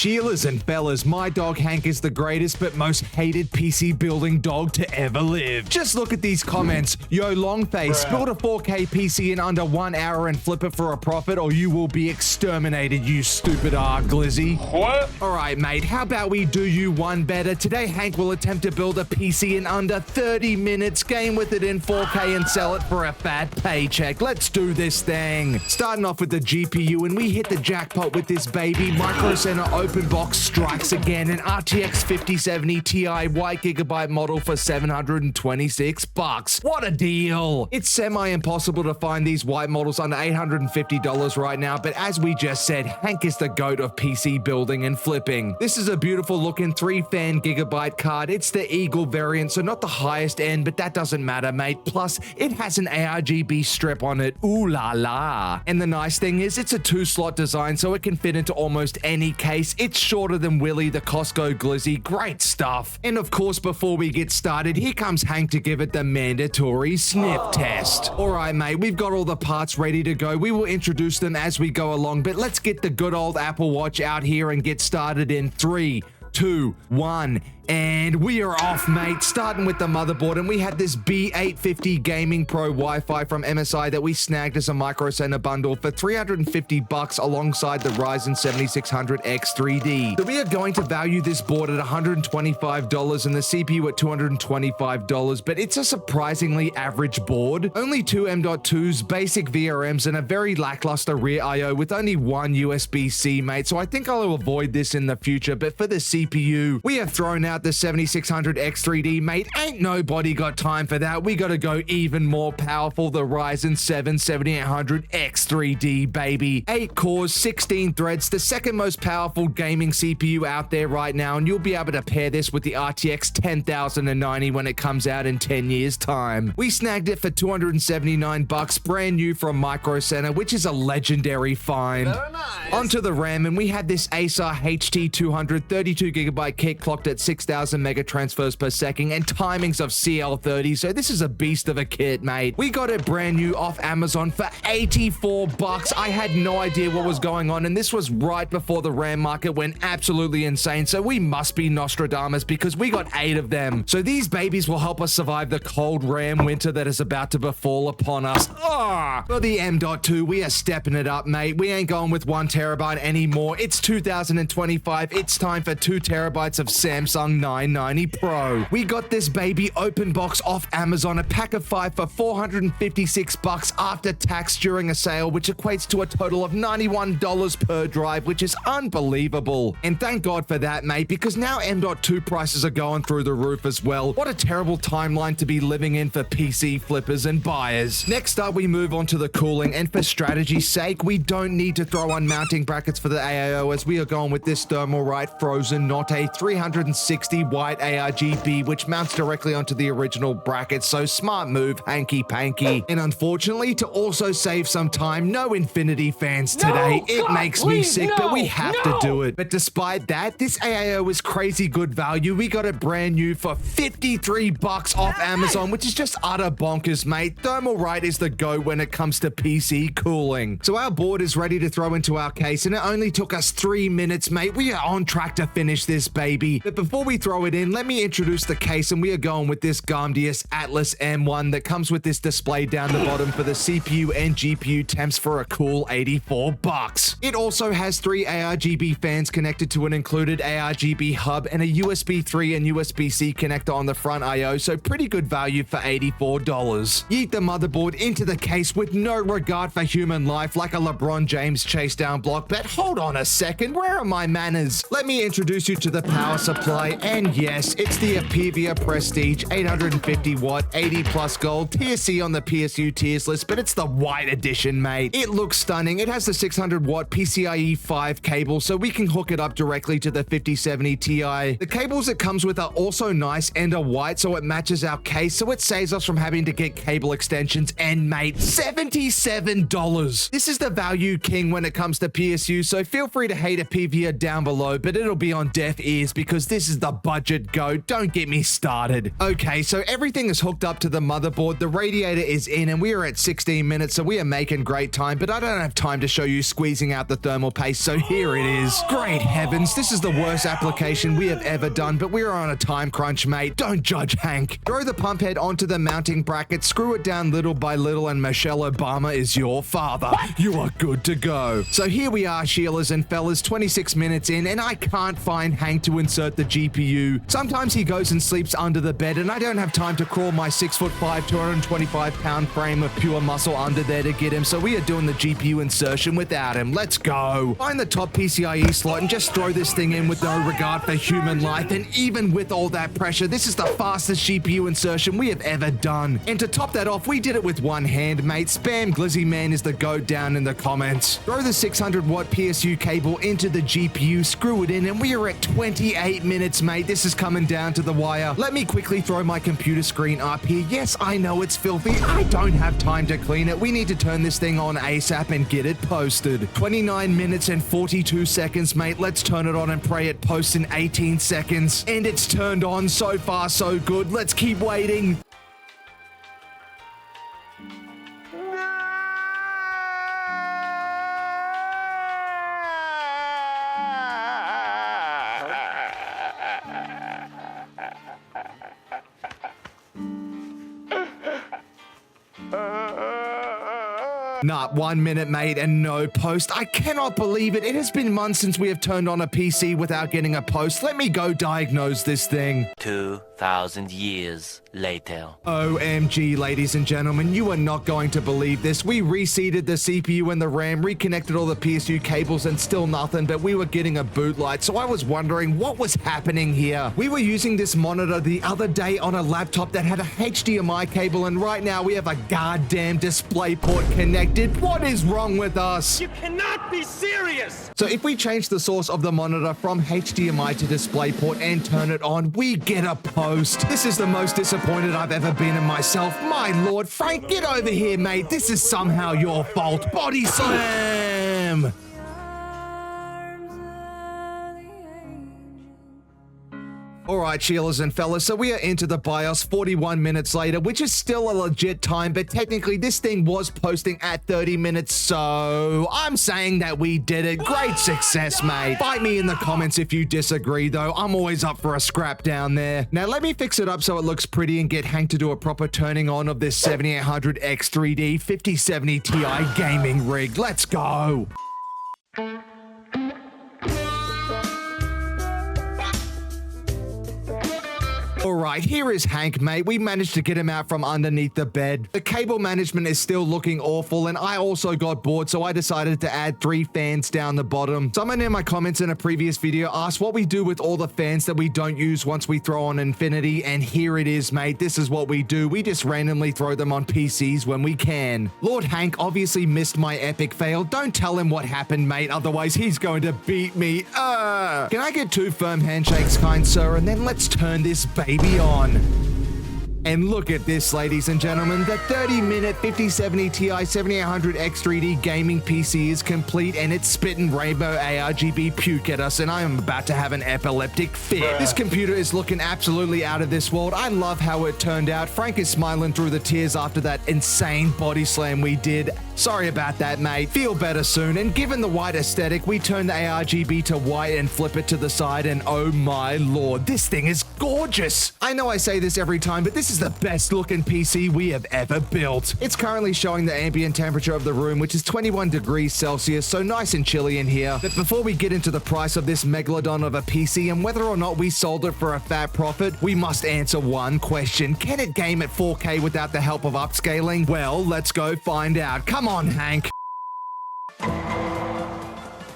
Sheilas and fellas, my dog Hank is the greatest but most hated PC building dog to ever live. Just look at these comments. Yo, Longface, build a 4K PC in under 1 hour and flip it for a profit or you will be exterminated, you stupid glizzy. What? Alright mate, how about we do you one better? Today Hank will attempt to build a PC in under 30 minutes, game with it in 4K and sell it for a fat paycheck. Let's do this thing. Starting off with the GPU, and we hit the jackpot with this baby. Micro Center open box strikes again, an RTX 5070 Ti white gigabyte model for $726. What a deal. It's semi-impossible to find these white models under $850 right now, but as we just said, Hank is the goat of PC building and flipping. This is a beautiful looking 3-fan gigabyte card. It's the Eagle variant, so not the highest end, but that doesn't matter, mate. Plus, it has an ARGB strip on it. Ooh la la. And the nice thing is, it's a 2-slot design, so it can fit into almost any case. It's shorter than Willy the Costco Glizzy. Great stuff. And of course, before we get started, here comes Hank to give it the mandatory sniff test. Alright mate, we've got all the parts ready to go. We will introduce them as we go along, but let's get the good old Apple Watch out here and get started in 3, 2, 1, and we are off, mate. Starting with the motherboard, and we had this B850 Gaming Pro Wi-Fi from MSI that we snagged as a Micro Center bundle for $350 alongside the Ryzen 7600X3D. So we are going to value this board at $125 and the CPU at $225, but it's a surprisingly average board. Only 2 M.2s, basic VRMs, and a very lackluster rear I/O with only one USB-C, mate, so I think I'll avoid this in the future. But for the CPU, we have thrown out the 7600X3D, mate. Ain't nobody got time for that. We gotta go even more powerful, the Ryzen 7 7800X3D, baby. 8 cores, 16 threads, the second most powerful gaming CPU out there right now, and you'll be able to pair this with the RTX 10090 when it comes out in 10 years time. We snagged it for $279, brand new from Micro Center, which is a legendary find. Very nice. Onto the RAM, and we had this Acer HT200 32GB kit clocked at 6,000 mega transfers per second and timings of CL30, so this is a beast of a kit, mate. We got it brand new off Amazon for $84. I had no idea what was going on, and this was right before the RAM market went absolutely insane, so we must be Nostradamus because we got 8 of them. So these babies will help us survive the cold RAM winter that is about to befall upon us. For the M.2, we are stepping it up, mate. We ain't going with 1 terabyte anymore. It's 2025. It's time for 2 terabytes of Samsung 990 Pro. We got this baby open box off Amazon, a pack of 5 for $456 after tax during a sale, which equates to a total of $91 per drive, which is unbelievable. And thank God for that, mate, because now M.2 prices are going through the roof as well. What a terrible timeline to be living in for PC flippers and buyers. Next up, we move on to the cooling, and for strategy's sake, we don't need to throw on mounting brackets for the AIO, as we are going with this Thermalright Frozen Notte 360 white ARGB, which mounts directly onto the original bracket, so smart move, hanky panky. And unfortunately, to also save some time, no Infinity fans today. It makes me sick, but we have to do it. But despite that, this AIO is crazy good value. We got it brand new for $53 off Amazon, which is just utter bonkers, mate. Thermalright is the go when it comes to PC cooling. So our board is ready to throw into our case, and it only took us 3 minutes, mate. We are on track to finish this baby. But before we throw it in, let me introduce the case, and we are going with this Gamdius Atlas M1 that comes with this display down the bottom for the CPU and GPU temps for a cool $84. It also has 3 ARGB fans connected to an included ARGB hub and a USB 3 and USB-C connector on the front I/O, so pretty good value for $84. Yeet the motherboard into the case with no regard for human life, like a LeBron James chase down block. But hold on a second, where are my manners? Let me introduce you to the power supply, and yes, it's the Apevia Prestige 850 watt 80 plus gold tier C on the PSU tiers list, but it's the white edition, mate. It looks stunning. It has the 600 watt PCIe 5 cable, so we can hook it up directly to the 5070 Ti. The cables it comes with are also nice and are white, so it matches our case, so it saves us from having to get cable extensions. And mate, $77. This is the value king when it comes to PSU, so feel free to hate Apevia down below, but it'll be on deaf ears because this is the a budget goat. Don't get me started. Okay, so everything is hooked up to the motherboard. The radiator is in and we are at 16 minutes, so we are making great time, but I don't have time to show you squeezing out the thermal paste, so here it is. Great heavens, this is the worst application we have ever done, but we are on a time crunch, mate. Don't judge Hank. Throw the pump head onto the mounting bracket, screw it down little by little, and Michelle Obama is your father. You are good to go. So here we are, Sheilas and fellas, 26 minutes in, and I can't find Hank to insert the GPU. Sometimes he goes and sleeps under the bed, and I don't have time to crawl my 6'5", 225-pound frame of pure muscle under there to get him, so we are doing the GPU insertion without him. Let's go. Find the top PCIe slot and just throw this thing in with no regard for human life, and even with all that pressure, this is the fastest GPU insertion we have ever done. And to top that off, we did it with one hand, mate. Spam Glizzy Man is the goat down in the comments. Throw the 600-watt PSU cable into the GPU, screw it in, and we are at 28 minutes, mate. This is coming down to the wire. Let me quickly throw my computer screen up here. Yes, I know it's filthy. I don't have time to clean it. We need to turn this thing on ASAP and get it posted. 29 minutes and 42 seconds, mate. Let's turn it on and pray it posts in 18 seconds. And it's turned on. So far, so good. Let's keep waiting. Not 1 minute, mate, and no post. I cannot believe it. It has been months since we have turned on a PC without getting a post. Let me go diagnose this thing. 2,000 years later. OMG, ladies and gentlemen, you are not going to believe this. We reseated the CPU and the RAM, reconnected all the PSU cables, and still nothing, but we were getting a boot light, so I was wondering what was happening here. We were using this monitor the other day on a laptop that had a HDMI cable, and right now we have a goddamn display port connected. What is wrong with us? You cannot be serious! So if we change the source of the monitor from HDMI to DisplayPort and turn it on, we get a post. This is the most disappointed I've ever been in myself. My lord, Frank, get over here, mate. This is somehow your fault. Body slam! Alright, Sheilas and fellas, so we are into the BIOS 41 minutes later, which is still a legit time, but technically this thing was posting at 30 minutes, so I'm saying that we did it. Great success, mate. Fight me in the comments if you disagree, though. I'm always up for a scrap down there. Now, let me fix it up so it looks pretty and get Hank to do a proper turning on of this 7800X3D 5070 Ti gaming rig. Let's go. Alright, here is Hank, mate. We managed to get him out from underneath the bed. The cable management is still looking awful, and I also got bored, so I decided to add 3 fans down the bottom. Someone in my comments in a previous video asked what we do with all the fans that we don't use once we throw on Infinity, and here it is, mate. This is what we do. We just randomly throw them on PCs when we can. Lord Hank obviously missed my epic fail. Don't tell him what happened, mate, otherwise he's going to beat me. Can I get 2 firm handshakes, kind sir, and then let's turn this baby on. And look at this, ladies and gentlemen. The 30-minute 5070 Ti 7800X3D gaming PC is complete, and it's spitting rainbow ARGB puke at us, and I am about to have an epileptic fit. This computer is looking absolutely out of this world. I love how it turned out. Frank is smiling through the tears after that insane body slam we did. Sorry about that, mate. Feel better soon. And given the white aesthetic, we turn the ARGB to white and flip it to the side, and oh my lord, this thing is gorgeous. I know I say this every time, but this is the best looking PC we have ever built. It's currently showing the ambient temperature of the room, which is 21 degrees Celsius, so nice and chilly in here. But before we get into the price of this megalodon of a PC and whether or not we sold it for a fat profit, we must answer one question. Can it game at 4K without the help of upscaling? Well, let's go find out. Come on, Hank.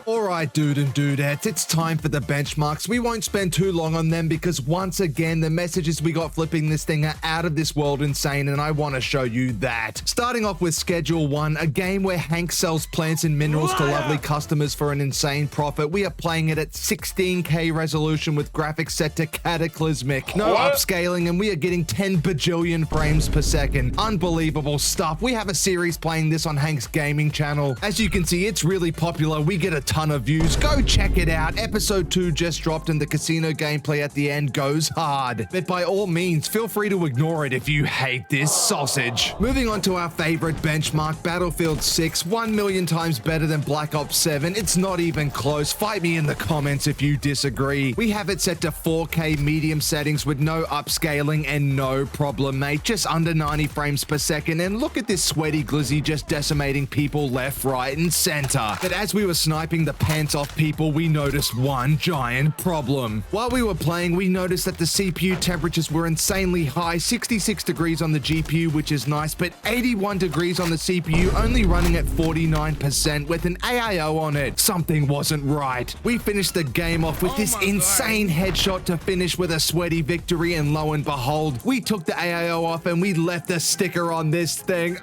Alright, dude and dudettes, it's time for the benchmarks. We won't spend too long on them because once again, the messages we got flipping this thing are out of this world insane, and I want to show you that. Starting off with Schedule 1, a game where Hank sells plants and minerals to lovely customers for an insane profit. We are playing it at 16K resolution with graphics set to cataclysmic. No upscaling, and we are getting 10 bajillion frames per second. Unbelievable stuff. We have a series playing this on Hank's gaming channel. As you can see, it's really popular. We get a ton of views. Go check it out. Episode 2 just dropped and the casino gameplay at the end goes hard. But by all means, feel free to ignore it if you hate this sausage. Moving on to our favorite benchmark, Battlefield 6, 1,000,000 times better than Black Ops 7. It's not even close. Fight me in the comments if you disagree. We have it set to 4K medium settings with no upscaling and no problem, mate. Just under 90 frames per second. And look at this sweaty glizzy just decimating people left, right, and center. But as we were sniping the pants off people, we noticed one giant problem. While we were playing, we noticed that the CPU temperatures were insanely high, 66 degrees on the GPU, which is nice, but 81 degrees on the CPU, only running at 49% with an AIO on it. Something wasn't right. We finished the game off with this insane headshot to finish with a sweaty victory, and lo and behold, we took the AIO off and we left the sticker on this thing.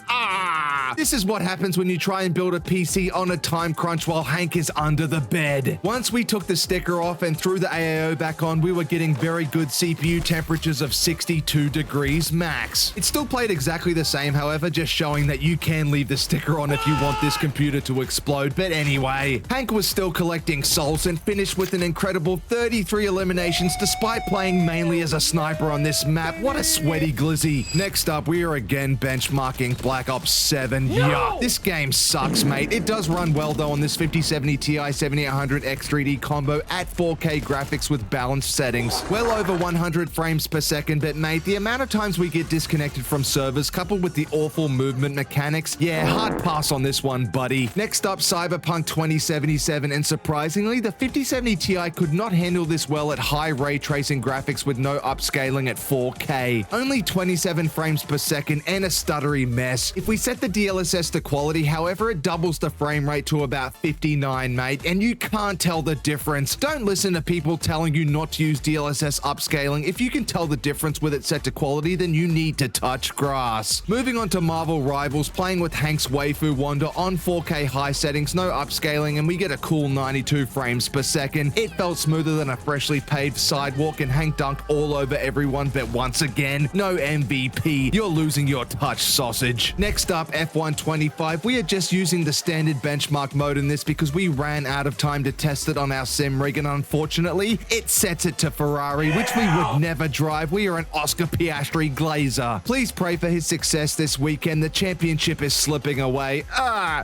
This is what happens when you try and build a PC on a time crunch while Hank is under the bed. Once we took the sticker off and threw the AIO back on, we were getting very good CPU temperatures of 62 degrees max. It still played exactly the same, however, just showing that you can leave the sticker on if you want this computer to explode. But anyway, Hank was still collecting souls and finished with an incredible 33 eliminations despite playing mainly as a sniper on this map. What a sweaty glizzy. Next up, we are again benchmarking Black Ops 7. Yuck. This game sucks, mate. It does run well though on this 5070 Ti 7800 X3D combo at 4K graphics with balanced settings. Well over 100 frames per second, but mate, the amount of times we get disconnected from servers coupled with the awful movement mechanics, yeah, hard pass on this one, buddy. Next up, Cyberpunk 2077, and surprisingly, the 5070 Ti could not handle this well at high ray tracing graphics with no upscaling at 4K. Only 27 frames per second and a stuttery mess. If we set the DLSS to quality, however, it doubles the frame rate to about 59, mate, and you can't tell the difference. Don't listen to people telling you not to use DLSS upscaling. If you can tell the difference with it set to quality, then you need to touch grass. Moving on to Marvel Rivals, playing with Hank's waifu Wanda on 4K high settings, no upscaling, and we get a cool 92 frames per second. It felt smoother than a freshly paved sidewalk, and Hank dunked all over everyone, but once again, no MVP. You're losing your touch, sausage. Next up, F125. We are just using the standard benchmark mode in this because we ran out of time to test it on our sim rig, and unfortunately, it sets it to Ferrari, which we would never drive. We are an Oscar Piastri glazer. Please pray for his success this weekend. The championship is slipping away.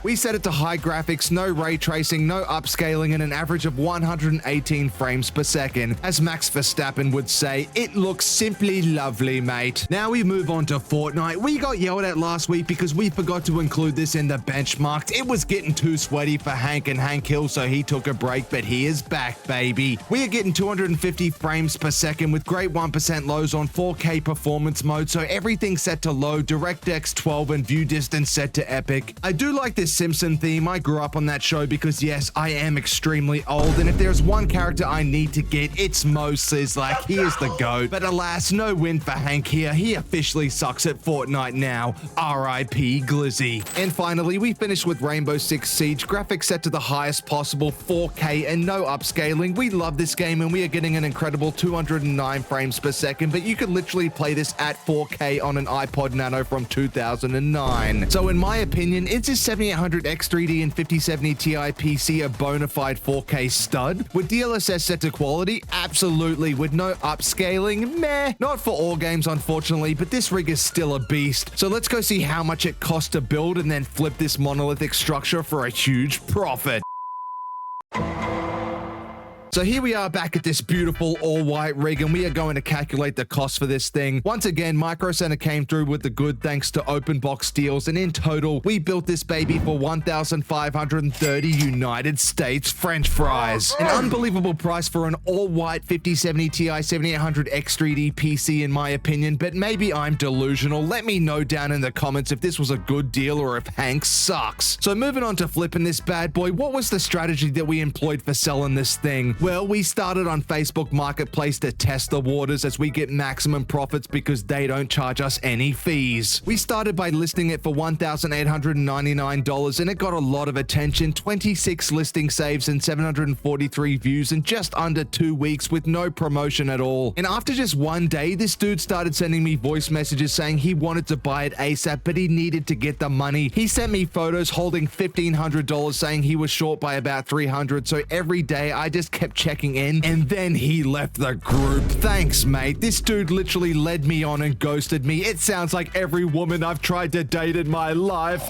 We set it to high graphics, no ray tracing, no upscaling, and an average of 118 frames per second. As Max Verstappen would say, it looks simply lovely, mate. Now we move on to Fortnite. We got yelled at last week because we forgot to include this in the benchmarks. It was getting too sweaty for Hank and Hank Hill, so he took a break, but he is back, baby. We are getting 250 frames per second with great 1% lows on 4K performance mode, so everything's set to low, DirectX 12, and view distance set to epic. I do like this Simpson theme. I grew up on that show because, yes, I am extremely old, and if there's one character I need to get, it's Mo Sislak. He is the GOAT. But alas, no win for Hank here. He officially sucks at Fortnite now. RIP Glizzy. And finally, we finished with Rainbow Six Siege. Graphics set to the highest possible, 4K, and no upscaling. We love this game, and we are getting an incredible 209 frames per second, but you can literally play this at 4K on an iPod Nano from 2009. So in my opinion, is this 7800 X3D and 5070 Ti PC a bona fide 4K stud? With DLSS set to quality? Absolutely. With no upscaling? Meh. Not for all games, unfortunately, but this rig is still a beast. So let's go see how much it costs to build and then flip this monolithic structure for a huge profit. So here we are back at this beautiful all-white rig, and we are going to calculate the cost for this thing. Once again, Micro Center came through with the good thanks to open box deals, and in total, we built this baby for 1,530 United States French fries. An unbelievable price for an all-white 5070 Ti 7800 X3D PC in my opinion, but maybe I'm delusional. Let me know down in the comments if this was a good deal or if Hank sucks. So moving on to flipping this bad boy, what was the strategy that we employed for selling this thing? Well, we started on Facebook Marketplace to test the waters as we get maximum profits because they don't charge us any fees. We started by listing it for $1,899 and it got a lot of attention, 26 listing saves and 743 views in just under 2 weeks with no promotion at all. And after just one day, this dude started sending me voice messages saying he wanted to buy it ASAP, but he needed to get the money. He sent me photos holding $1,500 saying he was short by about $300, so every day I just kept checking in, and then he left the group. Thanks, mate. This dude literally led me on and ghosted me. It sounds like every woman I've tried to date in my life.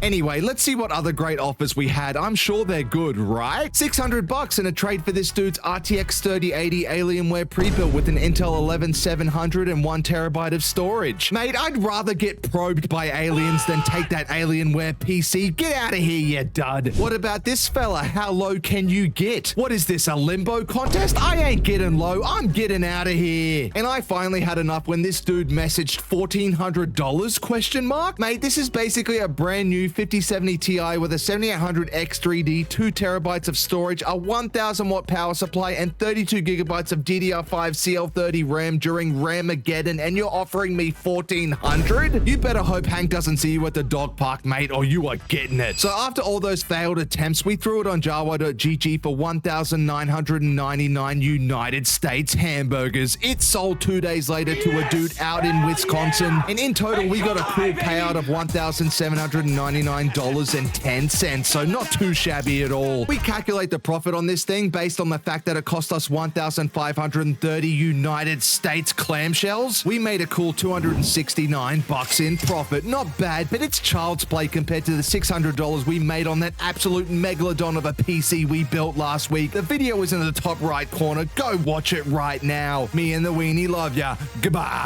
Anyway, let's see what other great offers we had. I'm sure they're good, right? $600 in a trade for this dude's RTX 3080 Alienware pre-built with an Intel 11700 and 1 terabyte of storage. Mate, I'd rather get probed by aliens than take that Alienware PC. Get out of here, you dud. What about this fella? How low can you get? What is this, a limbo contest? I ain't getting low. I'm getting out of here. And I finally had enough when this dude messaged $1,400 question mark. Mate, this is basically a brand new 5070 Ti with a 7800 X3D, 2 terabytes of storage, a 1000 watt power supply, and 32 gigabytes of DDR5 CL30 RAM during Ramageddon, and you're offering me $1,400? You better hope Hank doesn't see you at the dog park, mate, or you are getting it. So after all those failed attempts, we threw it on Jawa.gg for 1,999 United States hamburgers. It sold 2 days later to a dude out in Wisconsin, and in total we got a cool payout of $1,799.10, so not too shabby at all. We calculate the profit on this thing based on the fact that it cost us 1,530 United States clamshells. We made a cool $269 in profit. Not bad, but it's child's play compared to the $600 we made on that absolute megalodon of a PC we built last week. The video is in the top right corner. Go watch it right now. Me and the weenie love ya. Goodbye.